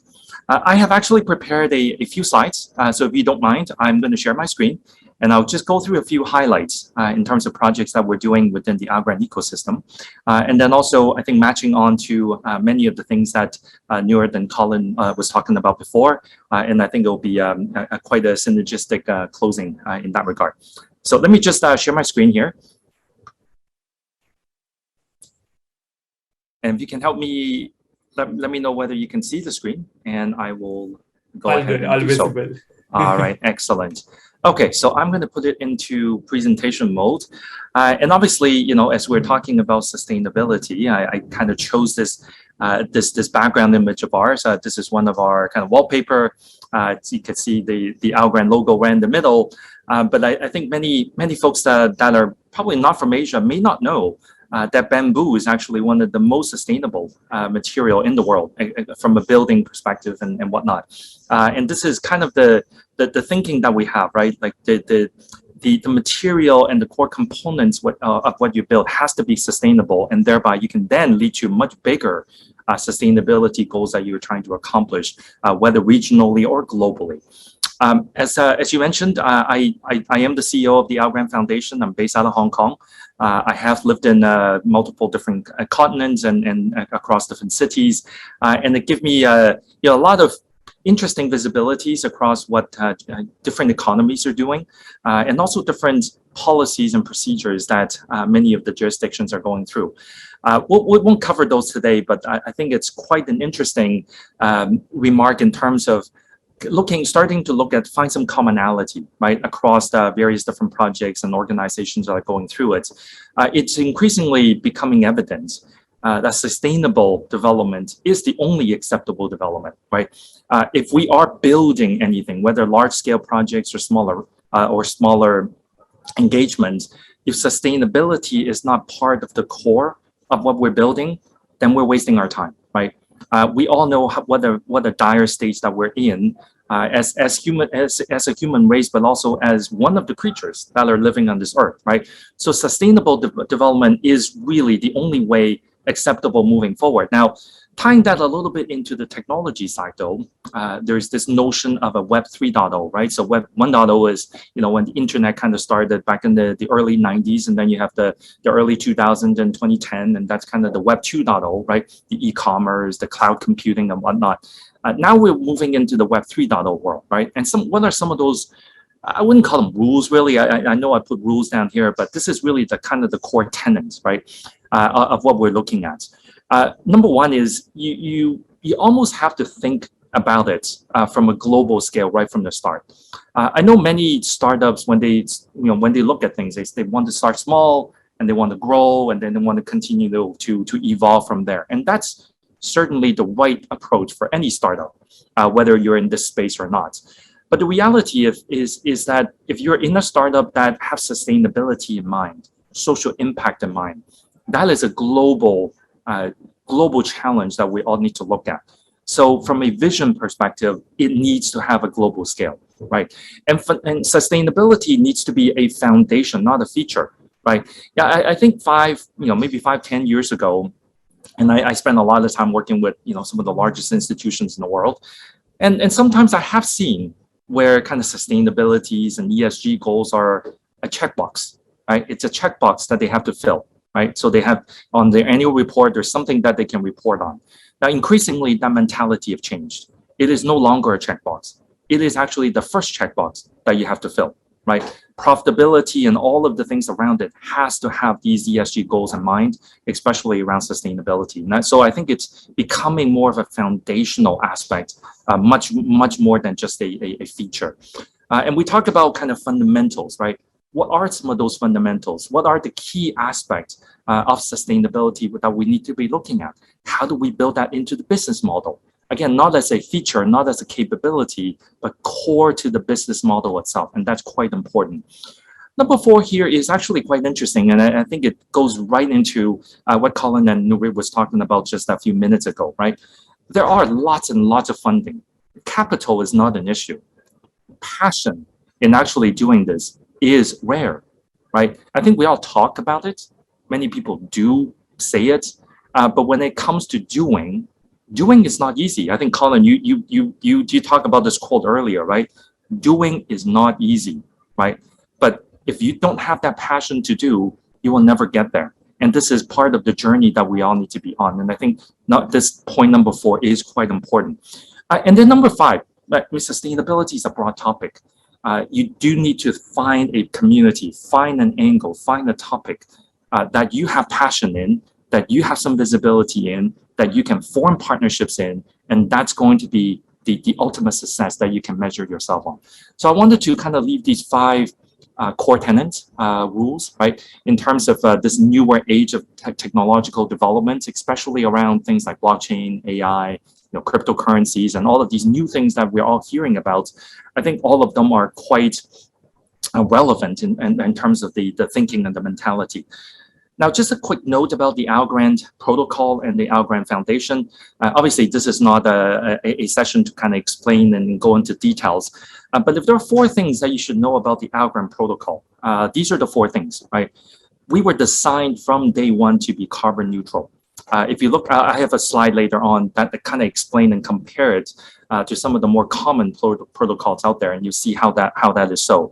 I have actually prepared a few slides. So if you don't mind, I'm going to share my screen. And I'll just go through a few highlights in terms of projects that we're doing within the Algorand ecosystem. And then also, I think matching on to many of the things that Nurit and Colin was talking about before. And I think it'll be quite a synergistic closing in that regard. So let me just share my screen here. And if you can help me, let me know whether you can see the screen, and I will go ahead and do so. All right, excellent. Okay, so I'm going to put it into presentation mode. And obviously, you know, as we're talking about sustainability, I kind of chose this this background image of ours. This is one of our kind of wallpaper. You can see the Algorand logo right in the middle. But I think many folks that are probably not from Asia may not know that bamboo is actually one of the most sustainable material in the world from a building perspective and whatnot. And this is kind of the thinking that we have, right? Like the material and the core components of what you build has to be sustainable, and thereby you can then lead to much bigger sustainability goals that you're trying to accomplish, whether regionally or globally. As you mentioned, I am the CEO of the Algorand Foundation. I'm based out of Hong Kong. I have lived in multiple different continents and across different cities, and it gives me a lot of interesting visibilities across what different economies are doing, and also different policies and procedures that many of the jurisdictions are going through. We won't cover those today, but I think it's quite an interesting remark in terms of starting to find some commonality, right, across the various different projects and organizations that are going through it. It's increasingly becoming evident that sustainable development is the only acceptable development, right? If we are building anything, whether large-scale projects or smaller engagements, if sustainability is not part of the core of what we're building, then we're wasting our time, right? We all know what a dire state that we're in as a human race, but also as one of the creatures that are living on this earth, right? So sustainable development is really the only way acceptable moving forward. Now, tying that a little bit into the technology side, though, there's this notion of a Web 3.0, right? So Web 1.0 is, when the internet kind of started back in the early 90s, and then you have the early 2000s and 2010, and that's kind of the Web 2.0, right? The e-commerce, the cloud computing and whatnot. Now we're moving into the Web 3.0 world, right? And what are some of those, I wouldn't call them rules, really. I know I put rules down here, but this is really the kind of the core tenets, right, of what we're looking at. Number one is you almost have to think about it from a global scale right from the start. I know many startups, when they look at things, they want to start small and they want to grow, and then they want to continue to evolve from there. And that's certainly the right approach for any startup, whether you're in this space or not. But the reality is that if you're in a startup that has sustainability in mind, social impact in mind, that is a global challenge that we all need to look at. So from a vision perspective, it needs to have a global scale, right? And sustainability needs to be a foundation, not a feature, right? Yeah, I think maybe 5-10 years ago, and I spent a lot of time working with some of the largest institutions in the world, and sometimes I have seen where kind of sustainabilities and ESG goals are a checkbox, right? It's a checkbox that they have to fill, right? So they have on their annual report, there's something that they can report on. Now, increasingly, that mentality have changed. It is no longer a checkbox. It is actually the first checkbox that you have to fill, right? Profitability and all of the things around it has to have these ESG goals in mind, especially around sustainability. And so I think it's becoming more of a foundational aspect, much more than just a feature. And we talk about kind of fundamentals, right? What are some of those fundamentals? What are the key aspects of sustainability that we need to be looking at? How do we build that into the business model? Again, not as a feature, not as a capability, but core to the business model itself. And that's quite important. Number 4 here is actually quite interesting. And I think it goes right into what Colin and Nurit was talking about just a few minutes ago, right? There are lots and lots of funding. Capital is not an issue. Passion in actually doing this is rare, right? I think we all talk about it. Many people do say it. But when it comes to doing, doing is not easy. I think, Colin, you talked about this quote earlier, right? Doing is not easy, right? But if you don't have that passion to do, you will never get there. And this is part of the journey that we all need to be on. And I think this point number 4 is quite important. And then number 5, sustainability is a broad topic. You do need to find a community, find an angle, find a topic that you have passion in, that you have some visibility in, that you can form partnerships in, and that's going to be the ultimate success that you can measure yourself on. So I wanted to kind of leave these 5 core tenets, rules, right, in terms of this newer age of technological development, especially around things like blockchain, AI, cryptocurrencies, and all of these new things that we're all hearing about. I think all of them are quite relevant in terms of the thinking and the mentality. Now, just a quick note about the Algorand protocol and the Algorand Foundation. Obviously, this is not a session to kind of explain and go into details. But if there are 4 things that you should know about the Algorand protocol, these are the 4 things, right? We were designed from day one to be carbon neutral. If you look, I have a slide later on that kind of explain and compare it to some of the more common protocols out there, and you see how that is so.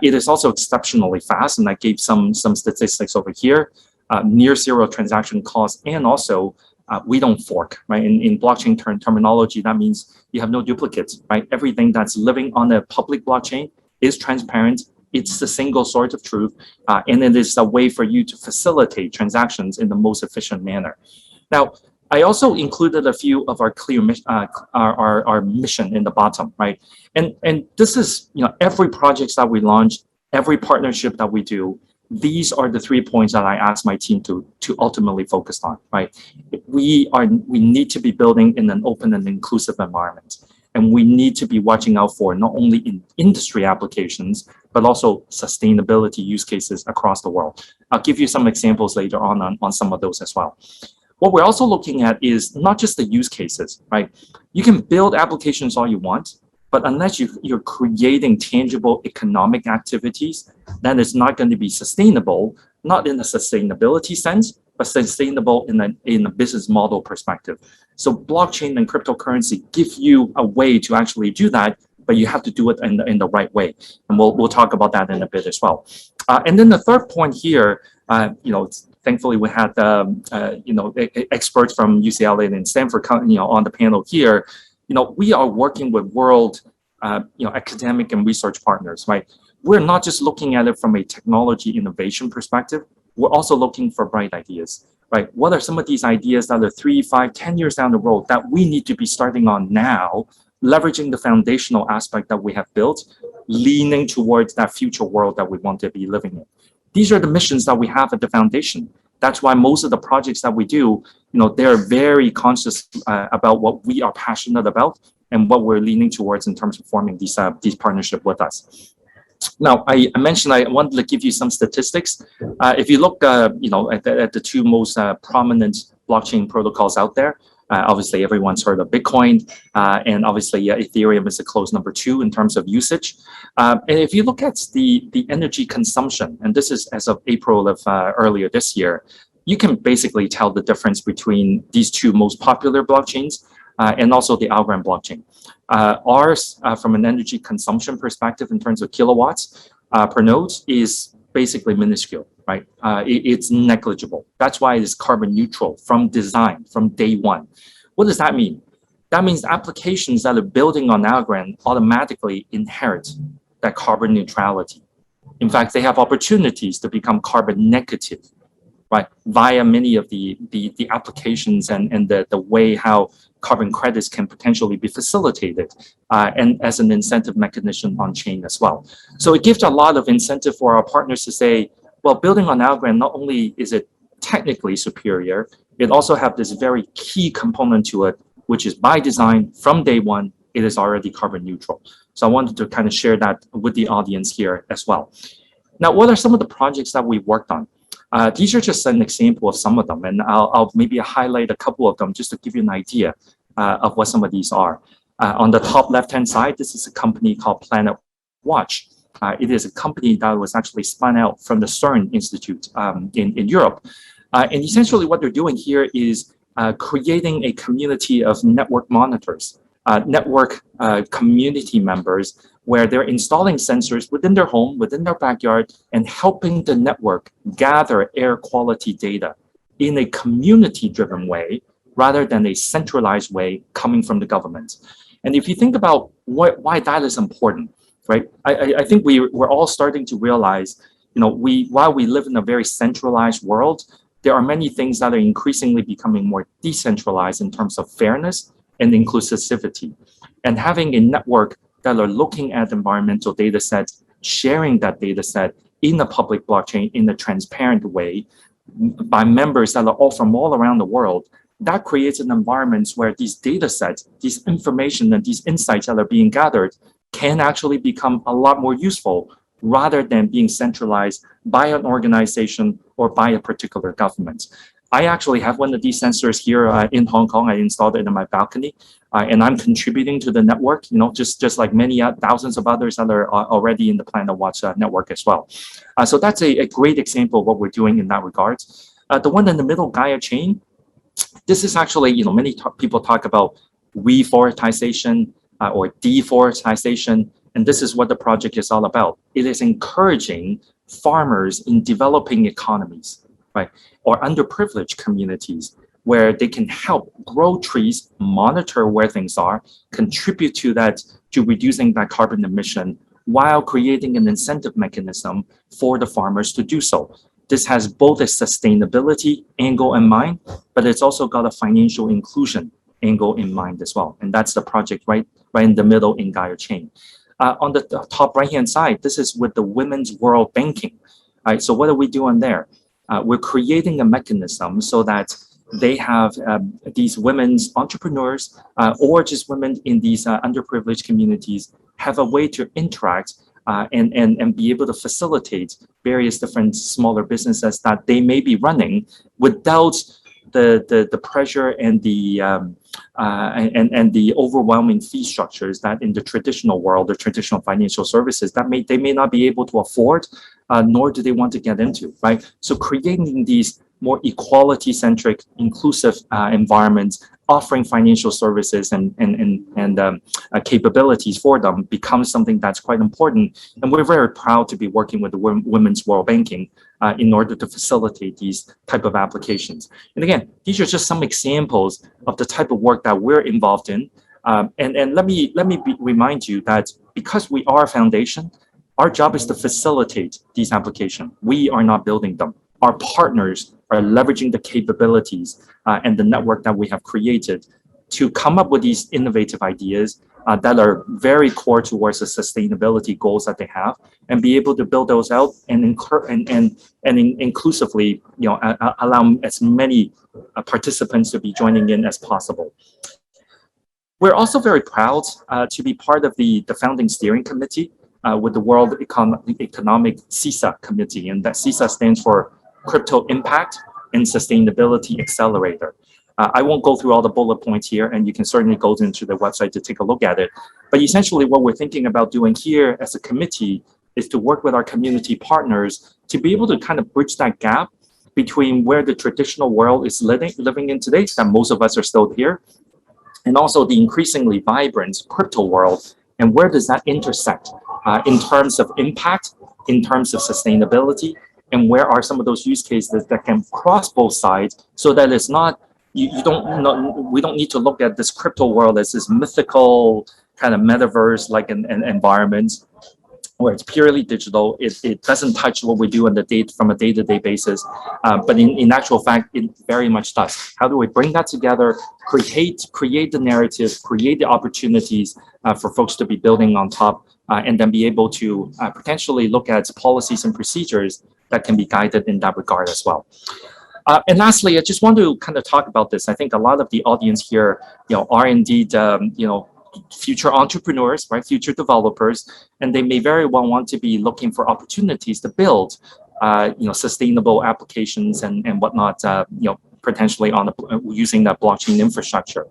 It is also exceptionally fast, and I gave some statistics over here. Near zero transaction costs, and also we don't fork, right? In blockchain terminology, that means you have no duplicates, right? Everything that's living on a public blockchain is transparent. It's the single source of truth, and it is a way for you to facilitate transactions in the most efficient manner. Now, I also included a few of our clear our mission in the bottom, right? And this is, every project that we launch, every partnership that we do, these are the 3 points that I asked my team to ultimately focus on, right? We need to be building in an open and inclusive environment. And we need to be watching out for not only in industry applications, but also sustainability use cases across the world. I'll give you some examples later on some of those as well. What we're also looking at is not just the use cases, right? You can build applications all you want, but unless you're creating tangible economic activities, then it's not going to be sustainable, not in a sustainability sense, but sustainable in a business model perspective. So blockchain and cryptocurrency give you a way to actually do that, but you have to do it in the right way. And we'll talk about that in a bit as well. And then the third point here, thankfully we had experts from UCLA and Stanford, on the panel here. We are working with world, academic and research partners, right? We're not just looking at it from a technology innovation perspective. We're also looking for bright ideas, right? What are some of these ideas that are 3, 5, 10 years down the road that we need to be starting on now, leveraging the foundational aspect that we have built, leaning towards that future world that we want to be living in. These are the missions that we have at the foundation. That's why most of the projects that we do, they're very conscious about what we are passionate about and what we're leaning towards in terms of forming these partnerships with us. Now, I mentioned I wanted to give you some statistics. If you look, at the 2 most prominent blockchain protocols out there, obviously everyone's heard of Bitcoin, and obviously Ethereum is a close number 2 in terms of usage. And if you look at the energy consumption, and this is as of April of earlier this year, you can basically tell the difference between these 2 most popular blockchains and also the Algorand blockchain. Ours, from an energy consumption perspective in terms of kilowatts per node, is basically minuscule, right? It's negligible. That's why it is carbon neutral from design, from day one. What does that mean? That means applications that are building on Algorand automatically inherit that carbon neutrality. In fact, they have opportunities to become carbon negative, right, via many of the applications and the way how carbon credits can potentially be facilitated and as an incentive mechanism on chain as well. So it gives a lot of incentive for our partners to say, well, building on Algorand, not only is it technically superior, it also have this very key component to it, which is by design from day one, it is already carbon neutral. So I wanted to kind of share that with the audience here as well. Now, what are some of the projects that we worked on? These are just an example of some of them, and I'll maybe highlight a couple of them just to give you an idea of what some of these are. On the top left-hand side, this is a company called Planet Watch. It is a company that was actually spun out from the CERN Institute in Europe. And essentially what they're doing here is creating a community of network monitors, network community members, where they're installing sensors within their home, within their backyard, and helping the network gather air quality data in a community-driven way, rather than a centralized way coming from the government. And if you think about why that is important, right? I think we're all starting to realize, while we live in a very centralized world, there are many things that are increasingly becoming more decentralized in terms of fairness and inclusivity. And having a network that are looking at environmental data sets, sharing that data set in a public blockchain in a transparent way by members that are all from all around the world, that creates an environment where these data sets, this information and these insights that are being gathered can actually become a lot more useful, rather than being centralized by an organization or by a particular government. I actually have one of these sensors here in Hong Kong. I installed it in my balcony, and I'm contributing to the network, just like many thousands of others that are already in the Planet Watch network as well. So that's a great example of what we're doing in that regard. The one in the middle, Gaia Chain, this is actually, many people talk about reforestation or deforestation, and this is what the project is all about. It is encouraging farmers in developing economies, right, or underprivileged communities, where they can help grow trees, monitor where things are, contribute to that, to reducing that carbon emission, while creating an incentive mechanism for the farmers to do so. This has both a sustainability angle in mind, but it's also got a financial inclusion angle in mind as well. And that's the project right in the middle in Gaia Chain. On the top right-hand side, this is with the Women's World Banking. Right, so what do we do on there? We're creating a mechanism so that they have these women's entrepreneurs or just women in these underprivileged communities have a way to interact and be able to facilitate various different smaller businesses that they may be running without the pressure and the overwhelming fee structures that in the traditional world, the traditional financial services that they may not be able to afford, nor do they want to get into, right? So creating these more equality-centric, inclusive environments, offering financial services and capabilities for them becomes something that's quite important. And we're very proud to be working with the Women's World Banking in order to facilitate these type of applications. And again, these are just some examples of the type of work that we're involved in. And let me remind you that because we are a foundation, our job is to facilitate these applications. We are not building them. Our partners are leveraging the capabilities and the network that we have created to come up with these innovative ideas that are very core towards the sustainability goals that they have, and be able to build those out and inclusively, allow as many participants to be joining in as possible. We're also very proud to be part of the founding steering committee with the World Economic CISA committee, and that CISA stands for Crypto Impact and Sustainability Accelerator. I won't go through all the bullet points here, and you can certainly go into the website to take a look at it. But essentially what we're thinking about doing here as a committee is to work with our community partners to be able to kind of bridge that gap between where the traditional world is living in today, that most of us are still here, and also the increasingly vibrant crypto world, and where does that intersect in terms of impact, in terms of sustainability, and where are some of those use cases that can cross both sides, so that it's not, we don't need to look at this crypto world as this mythical kind of metaverse like an environment where it's purely digital. It doesn't touch what we do on from a day-to-day basis, but in actual fact, it very much does. How do we bring that together, create the narrative, create the opportunities for folks to be building on top, and then be able to potentially look at policies and procedures that can be guided in that regard as well. And lastly, I just want to kind of talk about this. I think a lot of the audience here, are indeed, future entrepreneurs, right? Future developers, and they may very well want to be looking for opportunities to build, sustainable applications and whatnot, potentially using that blockchain infrastructure.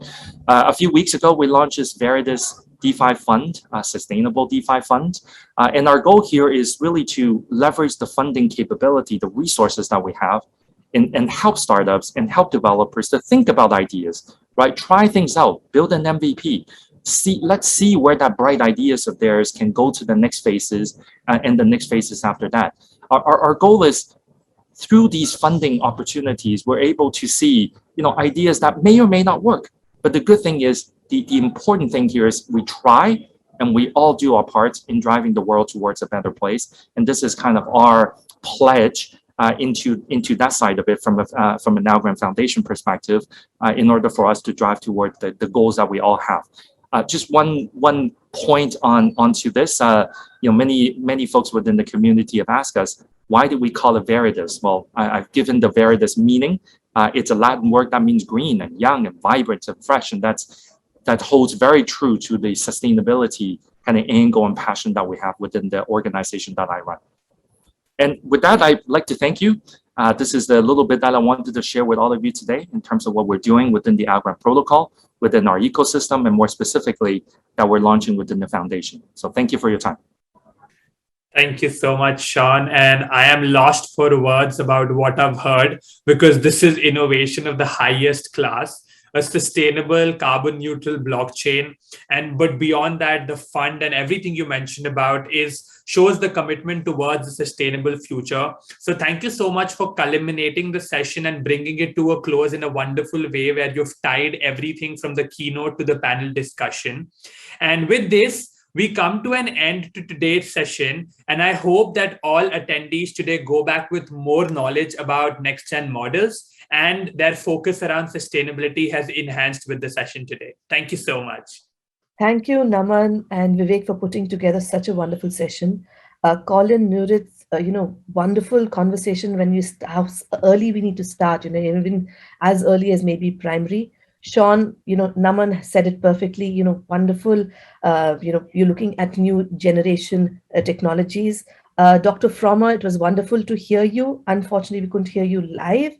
A few weeks ago, we launched this Veritas DeFi fund, sustainable DeFi fund. And our goal here is really to leverage the funding capability, the resources that we have, and help startups and help developers to think about ideas, right? Try things out, build an MVP. Let's see where that bright ideas of theirs can go to the next phases and the next phases after that. Our goal is, through these funding opportunities, we're able to see, ideas that may or may not work. But the good thing is, the important thing here is we try and we all do our parts in driving the world towards a better place. And this is kind of our pledge into that side of it from an Algorand Foundation perspective, in order for us to drive toward the goals that we all have. Just one point onto this. Many folks within the community have asked us, why did we call it Veritas? Well, I've given the Veritas meaning. It's a Latin word that means green and young and vibrant and fresh, and that holds very true to the sustainability kind of angle and passion that we have within the organization that I run. And with that, I'd like to thank you. This is the little bit that I wanted to share with all of you today in terms of what we're doing within the Algorand protocol, within our ecosystem, and more specifically, that we're launching within the foundation. So thank you for your time. Thank you so much, Sean. And I am lost for words about what I've heard, because this is innovation of the highest class, a sustainable carbon neutral blockchain. But beyond that, the fund and everything you mentioned about shows the commitment towards a sustainable future. So thank you so much for culminating the session and bringing it to a close in a wonderful way, where you've tied everything from the keynote to the panel discussion. And with this, we come to an end to today's session, and I hope that all attendees today go back with more knowledge about next-gen models, and their focus around sustainability has enhanced with the session today. Thank you so much. Thank you, Naman and Vivek, for putting together such a wonderful session. Colin, Nurit, wonderful conversation when how early we need to start, even as early as maybe primary. Sean, Naman said it perfectly, wonderful. You're looking at new generation technologies. Dr. Verma, it was wonderful to hear you. Unfortunately, we couldn't hear you live.